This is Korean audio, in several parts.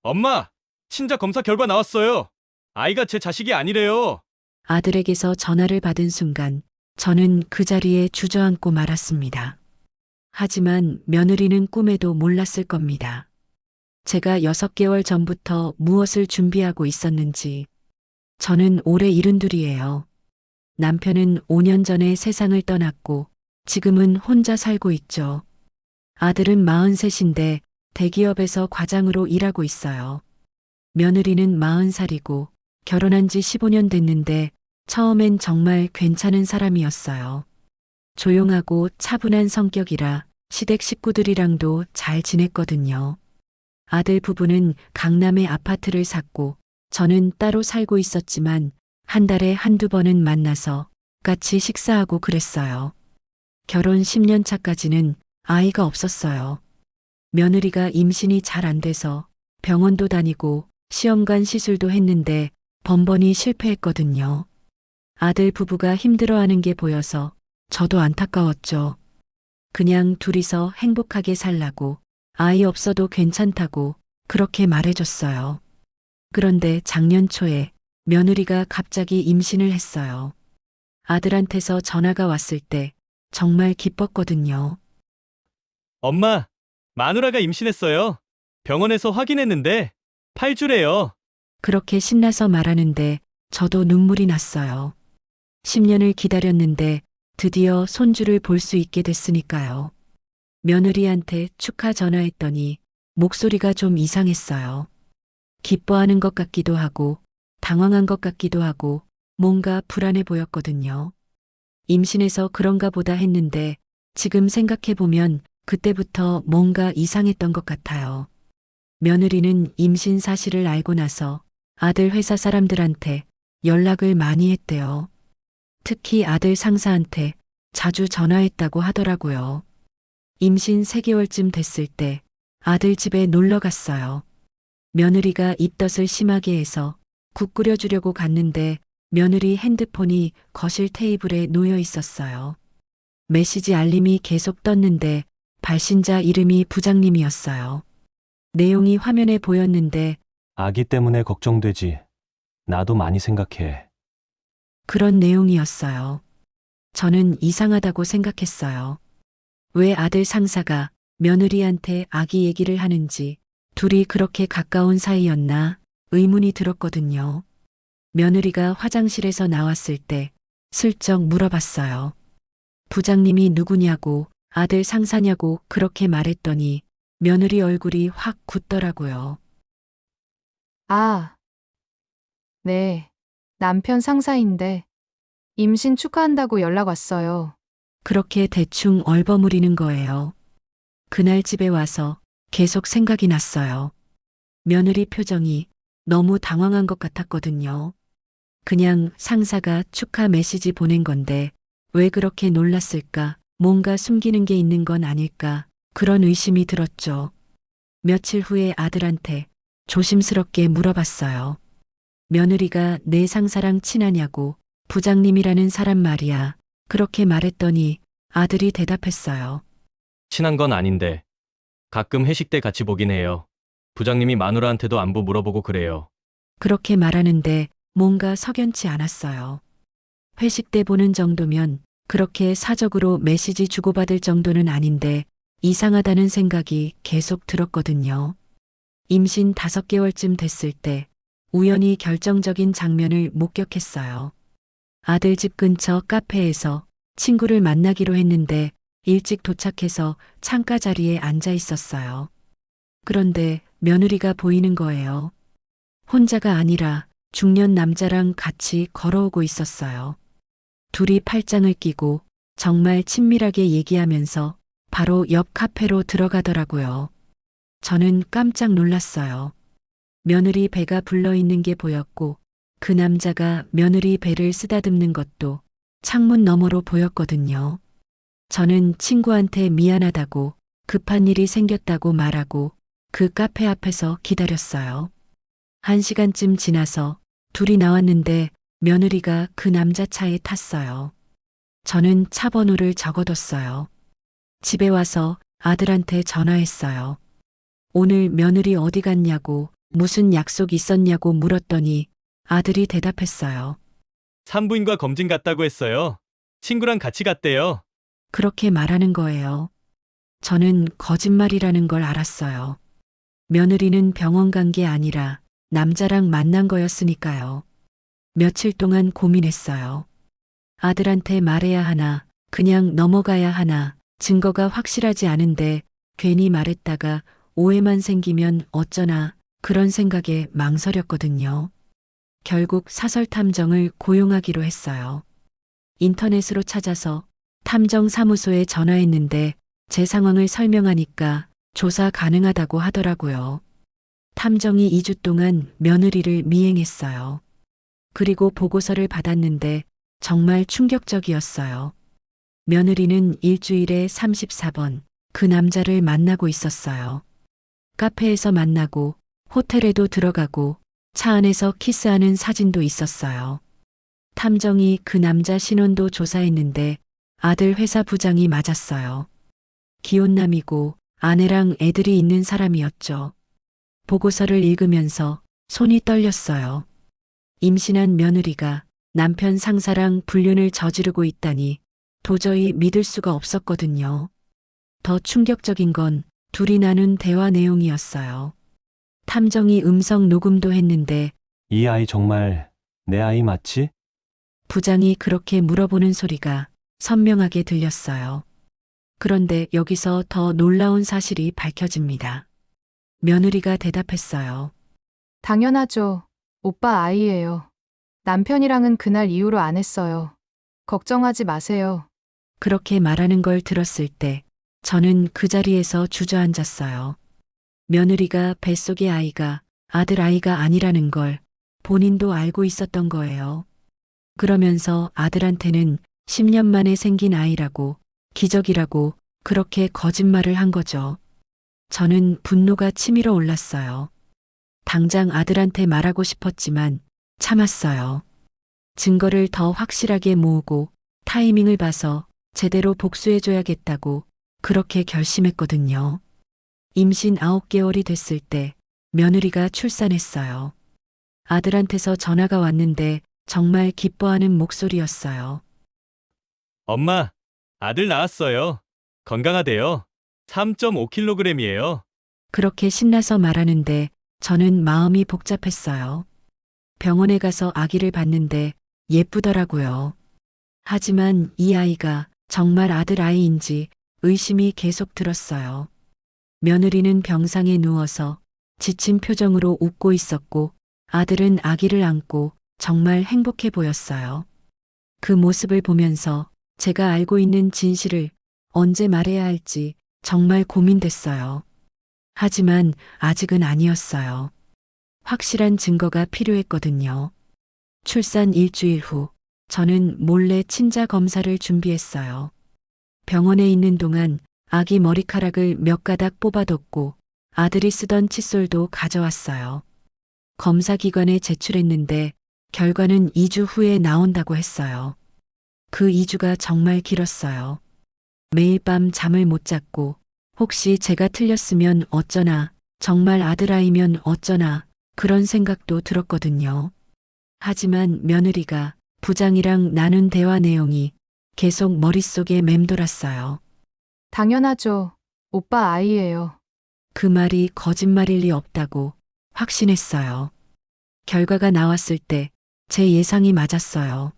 엄마, 친자 검사 결과 나왔어요. 아이가 제 자식이 아니래요. 아들에게서 전화를 받은 순간 저는 그 자리에 주저앉고 말았습니다. 하지만 며느리는 꿈에도 몰랐을 겁니다. 제가 6개월 전부터 무엇을 준비하고 있었는지. 저는 올해 72이에요. 남편은 5년 전에 세상을 떠났고 지금은 혼자 살고 있죠. 아들은 43인데 대기업에서 과장으로 일하고 있어요. 며느리는 40살이고 결혼한 지 15년 됐는데 처음엔 정말 괜찮은 사람이었어요. 조용하고 차분한 성격이라 시댁 식구들이랑도 잘 지냈거든요. 아들 부부는 강남에 아파트를 샀고 저는 따로 살고 있었지만 한 달에 한두 번은 만나서 같이 식사하고 그랬어요. 결혼 10년 차까지는 아이가 없었어요. 며느리가 임신이 잘 안 돼서 병원도 다니고 시험관 시술도 했는데 번번이 실패했거든요. 아들 부부가 힘들어하는 게 보여서 저도 안타까웠죠. 그냥 둘이서 행복하게 살라고 아이 없어도 괜찮다고 그렇게 말해줬어요. 그런데 작년 초에 며느리가 갑자기 임신을 했어요. 아들한테서 전화가 왔을 때 정말 기뻤거든요. 엄마, 마누라가 임신했어요. 병원에서 확인했는데 8주래요. 그렇게 신나서 말하는데 저도 눈물이 났어요. 10년을 기다렸는데 드디어 손주를 볼 수 있게 됐으니까요. 며느리한테 축하 전화했더니 목소리가 좀 이상했어요. 기뻐하는 것 같기도 하고 당황한 것 같기도 하고 뭔가 불안해 보였거든요. 임신해서 그런가 보다 했는데 지금 생각해보면 그때부터 뭔가 이상했던 것 같아요. 며느리는 임신 사실을 알고 나서 아들 회사 사람들한테 연락을 많이 했대요. 특히 아들 상사한테 자주 전화했다고 하더라고요. 임신 3개월쯤 됐을 때 아들 집에 놀러 갔어요. 며느리가 입덧을 심하게 해서 국 끓여주려고 갔는데 며느리 핸드폰이 거실 테이블에 놓여 있었어요. 메시지 알림이 계속 떴는데 발신자 이름이 부장님이었어요. 내용이 화면에 보였는데 아기 때문에 걱정되지. 나도 많이 생각해. 그런 내용이었어요. 저는 이상하다고 생각했어요. 왜 아들 상사가 며느리한테 아기 얘기를 하는지, 둘이 그렇게 가까운 사이였나 의문이 들었거든요. 며느리가 화장실에서 나왔을 때 슬쩍 물어봤어요. 부장님이 누구냐고, 아들 상사냐고 그렇게 말했더니 며느리 얼굴이 확 굳더라고요. 아, 네. 남편 상사인데 임신 축하한다고 연락 왔어요. 그렇게 대충 얼버무리는 거예요. 그날 집에 와서 계속 생각이 났어요. 며느리 표정이 너무 당황한 것 같았거든요. 그냥 상사가 축하 메시지 보낸 건데 왜 그렇게 놀랐을까? 뭔가 숨기는 게 있는 건 아닐까? 그런 의심이 들었죠. 며칠 후에 아들한테 조심스럽게 물어봤어요. 며느리가 내 상사랑 친하냐고, 부장님이라는 사람 말이야. 그렇게 말했더니 아들이 대답했어요. 친한 건 아닌데 가끔 회식 때 같이 보긴 해요. 부장님이 마누라한테도 안부 물어보고 그래요. 그렇게 말하는데 뭔가 석연치 않았어요. 회식 때 보는 정도면 그렇게 사적으로 메시지 주고받을 정도는 아닌데 이상하다는 생각이 계속 들었거든요. 임신 5개월쯤 됐을 때 우연히 결정적인 장면을 목격했어요. 아들 집 근처 카페에서 친구를 만나기로 했는데 일찍 도착해서 창가 자리에 앉아 있었어요. 그런데 며느리가 보이는 거예요. 혼자가 아니라 중년 남자랑 같이 걸어오고 있었어요. 둘이 팔짱을 끼고 정말 친밀하게 얘기하면서 바로 옆 카페로 들어가더라고요. 저는 깜짝 놀랐어요. 며느리 배가 불러 있는 게 보였고 그 남자가 며느리 배를 쓰다듬는 것도 창문 너머로 보였거든요. 저는 친구한테 미안하다고 급한 일이 생겼다고 말하고 그 카페 앞에서 기다렸어요. 1시간쯤 지나서 둘이 나왔는데 며느리가 그 남자 차에 탔어요. 저는 차 번호를 적어뒀어요. 집에 와서 아들한테 전화했어요. 오늘 며느리 어디 갔냐고 무슨 약속 있었냐고 물었더니 아들이 대답했어요. 산부인과 검진 갔다고 했어요. 친구랑 같이 갔대요. 그렇게 말하는 거예요. 저는 거짓말이라는 걸 알았어요. 며느리는 병원 간 게 아니라 남자랑 만난 거였으니까요. 며칠 동안 고민했어요. 아들한테 말해야 하나, 그냥 넘어가야 하나, 증거가 확실하지 않은데 괜히 말했다가 오해만 생기면 어쩌나 그런 생각에 망설였거든요. 결국 사설 탐정을 고용하기로 했어요. 인터넷으로 찾아서 탐정 사무소에 전화했는데 제 상황을 설명하니까 조사 가능하다고 하더라고요. 탐정이 2주 동안 며느리를 미행했어요. 그리고 보고서를 받았는데 정말 충격적이었어요. 며느리는 일주일에 34번 그 남자를 만나고 있었어요. 카페에서 만나고 호텔에도 들어가고 차 안에서 키스하는 사진도 있었어요. 탐정이 그 남자 신원도 조사했는데 아들 회사 부장이 맞았어요. 기혼남이고 아내랑 애들이 있는 사람이었죠. 보고서를 읽으면서 손이 떨렸어요. 임신한 며느리가 남편 상사랑 불륜을 저지르고 있다니 도저히 믿을 수가 없었거든요. 더 충격적인 건 둘이 나눈 대화 내용이었어요. 탐정이 음성 녹음도 했는데 이 아이 정말 내 아이 맞지? 부장이 그렇게 물어보는 소리가 선명하게 들렸어요. 그런데 여기서 더 놀라운 사실이 밝혀집니다. 며느리가 대답했어요. 당연하죠. 오빠 아이예요. 남편이랑은 그날 이후로 안 했어요. 걱정하지 마세요. 그렇게 말하는 걸 들었을 때 저는 그 자리에서 주저앉았어요. 며느리가 뱃속의 아이가 아들 아이가 아니라는 걸 본인도 알고 있었던 거예요. 그러면서 아들한테는 10년 만에 생긴 아이라고 기적이라고 그렇게 거짓말을 한 거죠. 저는 분노가 치밀어 올랐어요. 당장 아들한테 말하고 싶었지만 참았어요. 증거를 더 확실하게 모으고 타이밍을 봐서 제대로 복수해줘야겠다고 그렇게 결심했거든요. 임신 9개월이 됐을 때 며느리가 출산했어요. 아들한테서 전화가 왔는데 정말 기뻐하는 목소리였어요. 엄마, 아들 낳았어요. 건강하대요. 3.5kg이에요. 그렇게 신나서 말하는데 저는 마음이 복잡했어요. 병원에 가서 아기를 봤는데 예쁘더라고요. 하지만 이 아이가 정말 아들 아이인지 의심이 계속 들었어요. 며느리는 병상에 누워서 지친 표정으로 웃고 있었고 아들은 아기를 안고 정말 행복해 보였어요. 그 모습을 보면서 제가 알고 있는 진실을 언제 말해야 할지 정말 고민됐어요. 하지만 아직은 아니었어요. 확실한 증거가 필요했거든요. 출산 일주일 후 저는 몰래 친자 검사를 준비했어요. 병원에 있는 동안 아기 머리카락을 몇 가닥 뽑아뒀고 아들이 쓰던 칫솔도 가져왔어요. 검사 기관에 제출했는데 결과는 2주 후에 나온다고 했어요. 그 2주가 정말 길었어요. 매일 밤 잠을 못 잤고 혹시 제가 틀렸으면 어쩌나, 정말 아들아이면 어쩌나 그런 생각도 들었거든요. 하지만 며느리가 부장이랑 나눈 대화 내용이 계속 머릿속에 맴돌았어요. 당연하죠. 오빠 아이예요. 그 말이 거짓말일 리 없다고 확신했어요. 결과가 나왔을 때 제 예상이 맞았어요.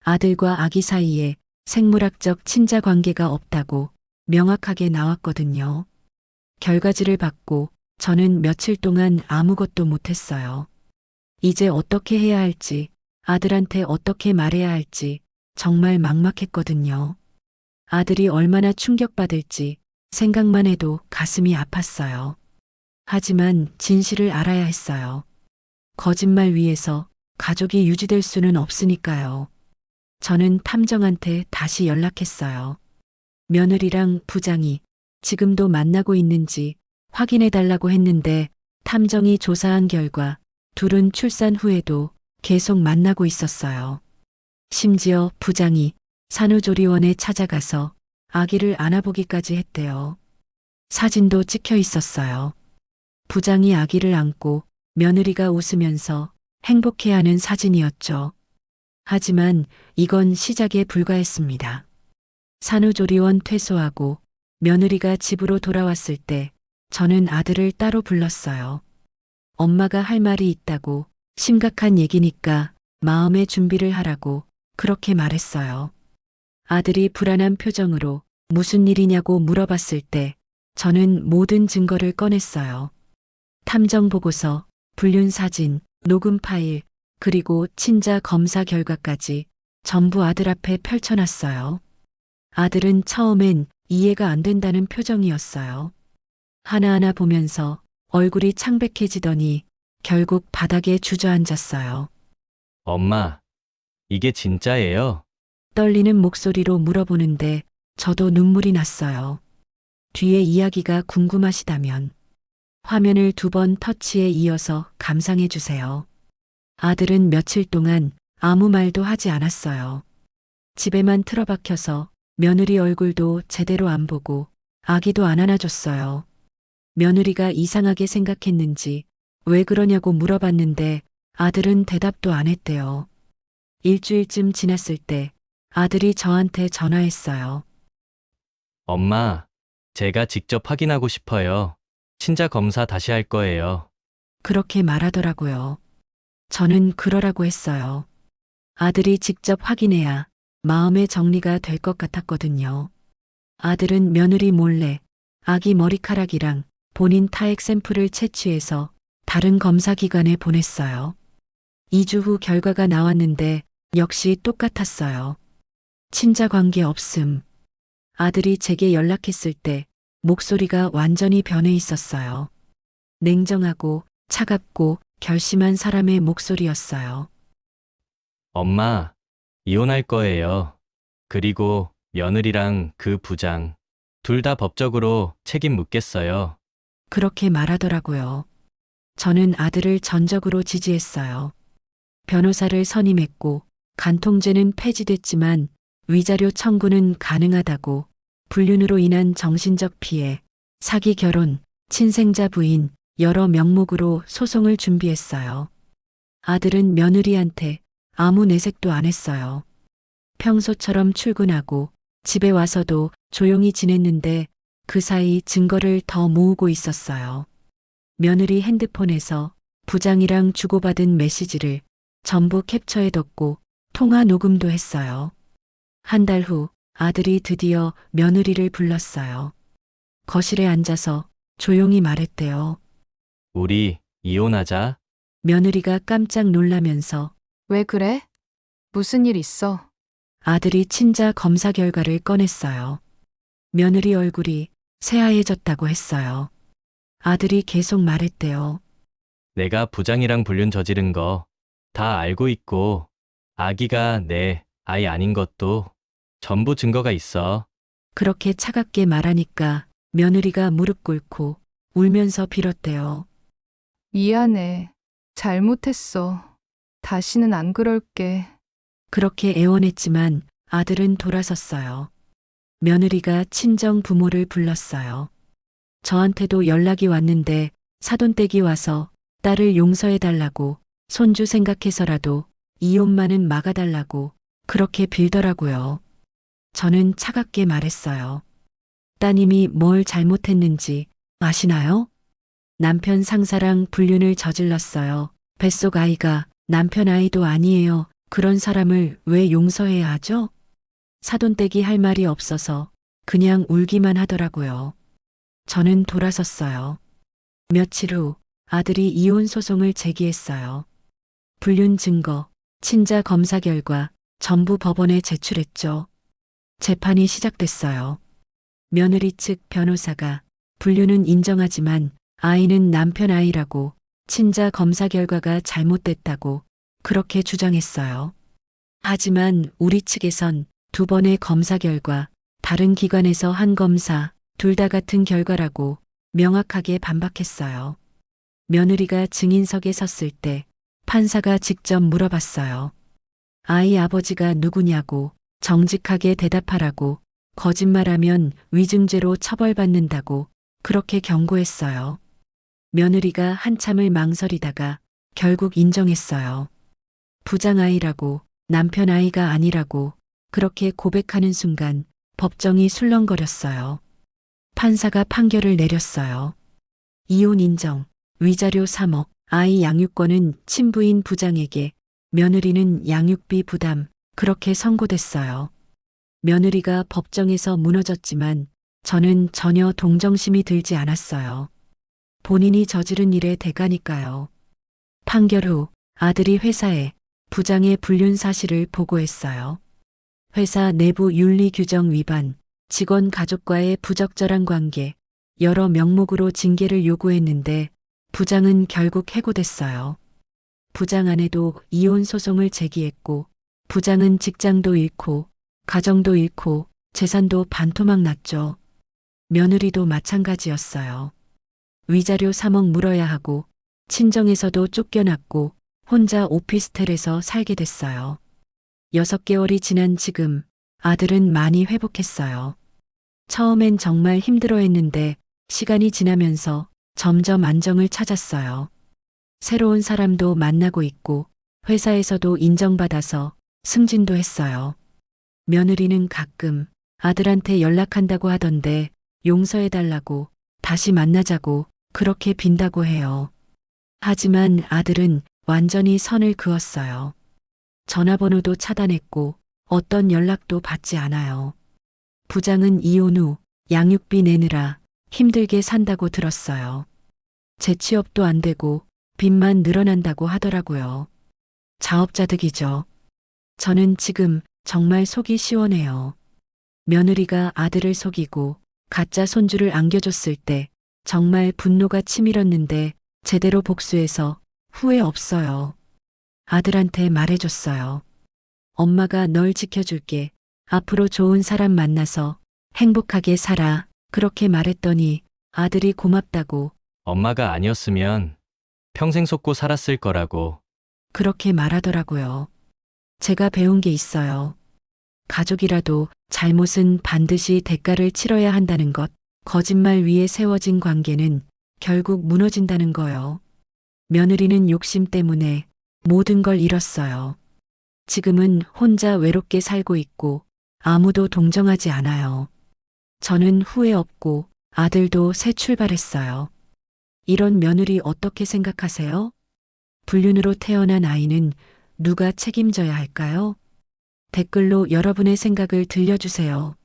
아들과 아기 사이에 생물학적 친자 관계가 없다고 명확하게 나왔거든요. 결과지를 받고 저는 며칠 동안 아무것도 못했어요. 이제 어떻게 해야 할지, 아들한테 어떻게 말해야 할지 정말 막막했거든요. 아들이 얼마나 충격받을지 생각만 해도 가슴이 아팠어요. 하지만 진실을 알아야 했어요. 거짓말 위에서 가족이 유지될 수는 없으니까요. 저는 탐정한테 다시 연락했어요. 며느리랑 부장이 지금도 만나고 있는지 확인해 달라고 했는데 탐정이 조사한 결과 둘은 출산 후에도 계속 만나고 있었어요. 심지어 부장이 산후조리원에 찾아가서 아기를 안아보기까지 했대요. 사진도 찍혀 있었어요. 부장이 아기를 안고 며느리가 웃으면서 행복해하는 사진이었죠. 하지만 이건 시작에 불과했습니다. 산후조리원 퇴소하고 며느리가 집으로 돌아왔을 때 저는 아들을 따로 불렀어요. 엄마가 할 말이 있다고, 심각한 얘기니까 마음의 준비를 하라고 그렇게 말했어요. 아들이 불안한 표정으로 무슨 일이냐고 물어봤을 때 저는 모든 증거를 꺼냈어요. 탐정 보고서, 불륜 사진, 녹음 파일, 그리고 친자 검사 결과까지 전부 아들 앞에 펼쳐놨어요. 아들은 처음엔 이해가 안 된다는 표정이었어요. 하나하나 보면서 얼굴이 창백해지더니 결국 바닥에 주저앉았어요. 엄마, 이게 진짜예요? 떨리는 목소리로 물어보는데 저도 눈물이 났어요. 뒤에 이야기가 궁금하시다면 화면을 2번 터치에 이어서 감상해 주세요. 아들은 며칠 동안 아무 말도 하지 않았어요. 집에만 틀어박혀서 며느리 얼굴도 제대로 안 보고 아기도 안 안아줬어요. 며느리가 이상하게 생각했는지 왜 그러냐고 물어봤는데 아들은 대답도 안 했대요. 일주일쯤 지났을 때 아들이 저한테 전화했어요. 엄마, 제가 직접 확인하고 싶어요. 친자 검사 다시 할 거예요. 그렇게 말하더라고요. 저는 그러라고 했어요. 아들이 직접 확인해야 마음의 정리가 될 것 같았거든요. 아들은 며느리 몰래 아기 머리카락이랑 본인 타액 샘플을 채취해서 다른 검사 기관에 보냈어요. 2주 후 결과가 나왔는데 역시 똑같았어요. 친자 관계 없음. 아들이 제게 연락했을 때 목소리가 완전히 변해 있었어요. 냉정하고 차갑고 결심한 사람의 목소리였어요. 엄마, 이혼할 거예요. 그리고 며느리랑 그 부장, 둘 다 법적으로 책임 묻겠어요. 그렇게 말하더라고요. 저는 아들을 전적으로 지지했어요. 변호사를 선임했고 간통죄는 폐지됐지만 위자료 청구는 가능하다고, 불륜으로 인한 정신적 피해, 사기 결혼, 친생자 부인 여러 명목으로 소송을 준비했어요. 아들은 며느리한테 아무 내색도 안 했어요. 평소처럼 출근하고 집에 와서도 조용히 지냈는데 그 사이 증거를 더 모으고 있었어요. 며느리 핸드폰에서 부장이랑 주고받은 메시지를 전부 캡처해뒀고 통화 녹음도 했어요. 한 달 후 아들이 드디어 며느리를 불렀어요. 거실에 앉아서 조용히 말했대요. 우리 이혼하자. 며느리가 깜짝 놀라면서 왜 그래? 무슨 일 있어? 아들이 친자 검사 결과를 꺼냈어요. 며느리 얼굴이 새하얘졌다고 했어요. 아들이 계속 말했대요. 내가 부장이랑 불륜 저지른 거 다 알고 있고, 아기가 내 아이 아닌 것도 전부 증거가 있어. 그렇게 차갑게 말하니까 며느리가 무릎 꿇고 울면서 빌었대요. 미안해. 잘못했어. 다시는 안 그럴게. 그렇게 애원했지만 아들은 돌아섰어요. 며느리가 친정 부모를 불렀어요. 저한테도 연락이 왔는데 사돈댁이 와서 딸을 용서해달라고, 손주 생각해서라도 이혼만은 막아달라고 그렇게 빌더라고요. 저는 차갑게 말했어요. 따님이 뭘 잘못했는지 아시나요? 남편 상사랑 불륜을 저질렀어요. 뱃속 아이가 남편 아이도 아니에요. 그런 사람을 왜 용서해야 하죠? 사돈댁이 할 말이 없어서 그냥 울기만 하더라고요. 저는 돌아섰어요. 며칠 후 아들이 이혼 소송을 제기했어요. 불륜 증거, 친자 검사 결과 전부 법원에 제출했죠. 재판이 시작됐어요. 며느리 측 변호사가 불륜은 인정하지만 아이는 남편 아이라고, 친자 검사 결과가 잘못됐다고 그렇게 주장했어요. 하지만 우리 측에선 2번의 검사 결과, 다른 기관에서 한 검사, 둘 다 같은 결과라고 명확하게 반박했어요. 며느리가 증인석에 섰을 때 판사가 직접 물어봤어요. 아이 아버지가 누구냐고, 정직하게 대답하라고, 거짓말하면 위증죄로 처벌받는다고 그렇게 경고했어요. 며느리가 한참을 망설이다가 결국 인정했어요. 부장 아이라고, 남편 아이가 아니라고 그렇게 고백하는 순간 법정이 술렁거렸어요. 판사가 판결을 내렸어요. 이혼 인정, 위자료 3억, 아이 양육권은 친부인 부장에게, 며느리는 양육비 부담, 그렇게 선고됐어요. 며느리가 법정에서 무너졌지만 저는 전혀 동정심이 들지 않았어요. 본인이 저지른 일의 대가니까요. 판결 후 아들이 회사에 부장의 불륜 사실을 보고했어요. 회사 내부 윤리 규정 위반, 직원 가족과의 부적절한 관계, 여러 명목으로 징계를 요구했는데 부장은 결국 해고됐어요. 부장 아내도 이혼 소송을 제기했고 부장은 직장도 잃고 가정도 잃고 재산도 반토막 났죠. 며느리도 마찬가지였어요. 위자료 3억 물어야 하고 친정에서도 쫓겨났고 혼자 오피스텔에서 살게 됐어요. 6개월이 지난 지금 아들은 많이 회복했어요. 처음엔 정말 힘들어했는데 시간이 지나면서 점점 안정을 찾았어요. 새로운 사람도 만나고 있고 회사에서도 인정받아서 승진도 했어요. 며느리는 가끔 아들한테 연락한다고 하던데 용서해달라고, 다시 만나자고 그렇게 빈다고 해요. 하지만 아들은 완전히 선을 그었어요. 전화번호도 차단했고 어떤 연락도 받지 않아요. 부장은 이혼 후 양육비 내느라 힘들게 산다고 들었어요. 재취업도 안 되고 빚만 늘어난다고 하더라고요. 자업자득이죠. 저는 지금 정말 속이 시원해요. 며느리가 아들을 속이고 가짜 손주를 안겨줬을 때 정말 분노가 치밀었는데 제대로 복수해서 후회 없어요. 아들한테 말해줬어요. 엄마가 널 지켜줄게. 앞으로 좋은 사람 만나서 행복하게 살아. 그렇게 말했더니 아들이 고맙다고 엄마가 아니었으면 평생 속고 살았을 거라고. 그렇게 말하더라고요. 제가 배운 게 있어요. 가족이라도 잘못은 반드시 대가를 치러야 한다는 것, 거짓말 위에 세워진 관계는 결국 무너진다는 거요. 며느리는 욕심 때문에 모든 걸 잃었어요. 지금은 혼자 외롭게 살고 있고 아무도 동정하지 않아요. 저는 후회 없고 아들도 새 출발했어요. 이런 며느리 어떻게 생각하세요? 불륜으로 태어난 아이는 누가 책임져야 할까요? 댓글로 여러분의 생각을 들려주세요.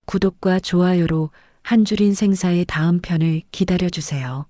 구독과 좋아요로 한 줄 인생사의 다음 편을 기다려주세요.